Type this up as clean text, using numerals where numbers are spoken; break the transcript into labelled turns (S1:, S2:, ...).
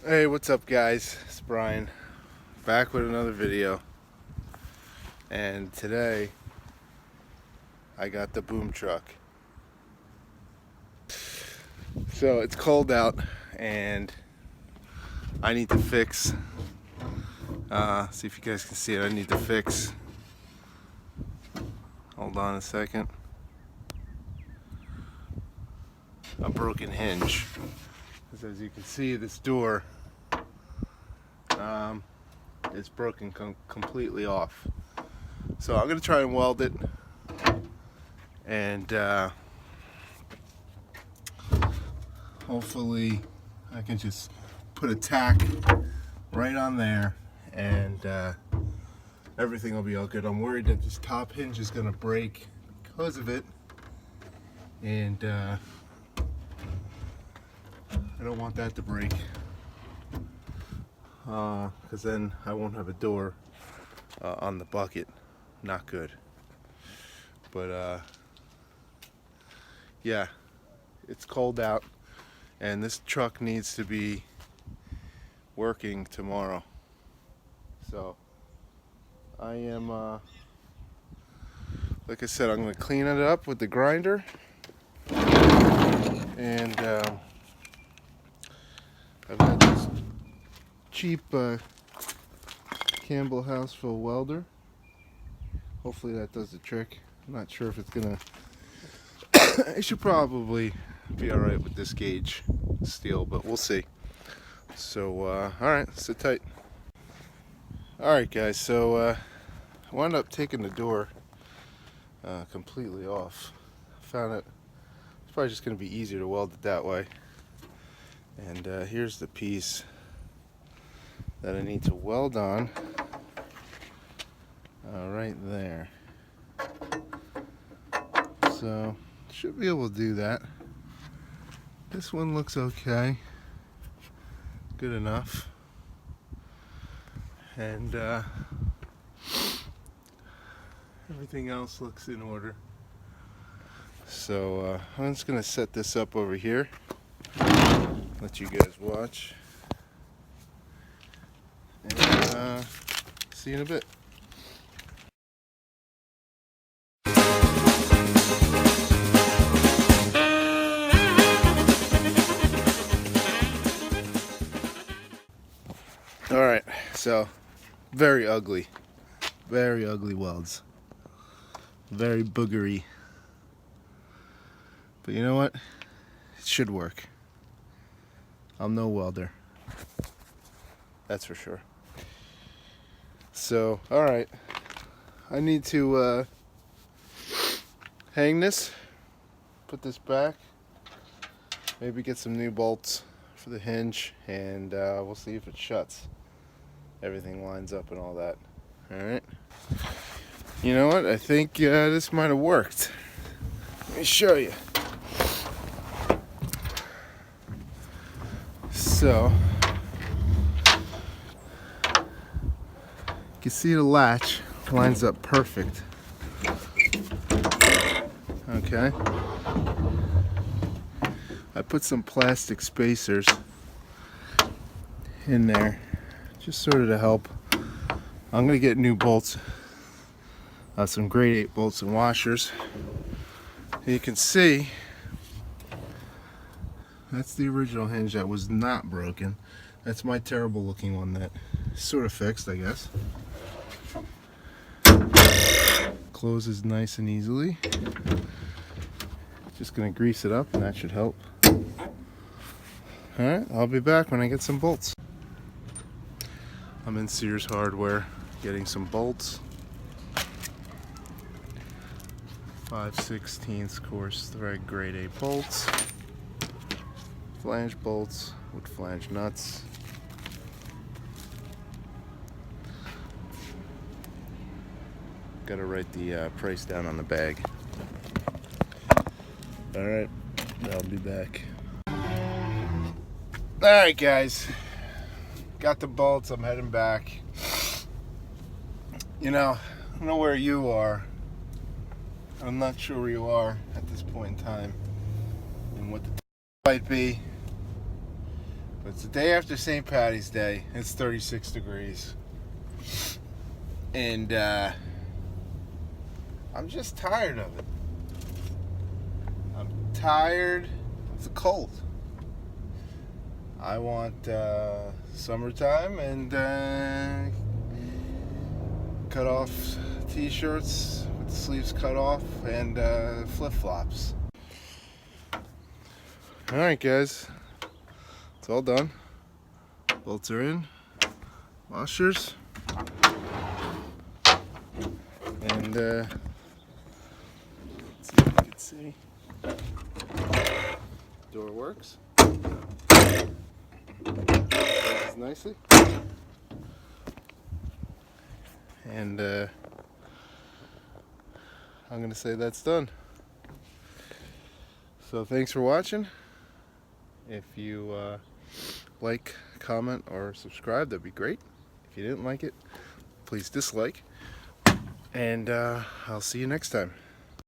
S1: Hey, what's up guys? It's Brian, back with another video. And today I got the boom truck. So it's cold out and I need to fix, see if you guys can see it, I need to fix, hold on a second, a broken hinge. As you can see, this door is broken completely off. So I'm gonna try and weld it, and hopefully I can just put a tack right on there and everything will be all good. I'm worried that this top hinge is gonna break because of it, and I don't want that to break, because then I won't have a door on the bucket. Not good. But yeah, it's cold out and this truck needs to be working tomorrow. So I am, like I said, I'm going to clean it up with the grinder, and I've got this cheap Campbell Houseful welder. Hopefully that does the trick. I'm not sure if it's gonna it should probably be alright with this gauge steel, but we'll see. So alright, sit tight. Alright guys, so I wound up taking the door completely off. Found it, it's probably just gonna be easier to weld it that way. And here's the piece that I need to weld on, right there. So should be able to do that. This one looks okay, good enough, and everything else looks in order. So I'm just gonna set this up over here, let you guys watch, and see you in a bit. Alright, so very ugly welds, very boogery, but you know what, it should work. I'm no welder, that's for sure. So alright, I need to hang this, put this back, maybe get some new bolts for the hinge, and we'll see if it shuts. Everything lines up and all that. Alright. You know what? I think this might have worked. Let me show you. So, you can see the latch lines up perfect. Okay. I put some plastic spacers in there, just sort of to help. I'm gonna get new bolts, some grade 8 bolts and washers. You can see that's the original hinge that was not broken. That's my terrible looking one that sort of fixed, I guess. Closes nice and easily. Just gonna grease it up and that should help. Alright, I'll be back when I get some bolts. I'm in Sears Hardware getting some bolts. 5/16 course thread grade 8 bolts. Flange bolts with flange nuts. Gotta write the price down on the bag. Alright, I'll be back. Alright guys, got the bolts, I'm heading back. You know, I don't know where you are. I'm not sure where you are at this point in time and what the might be. It's the day after St. Patty's Day. It's 36 degrees. And I'm just tired of it. I'm tired of the cold. I want summertime and cut off t-shirts with the sleeves cut off and flip-flops. Alright guys, it's all done. Bolts are in, washers, and let's see if you can see. Door works. Closes nicely. And I'm gonna say that's done. So thanks for watching. If you like, comment, or subscribe, that'd be great. If you didn't like it, please dislike. And I'll see you next time.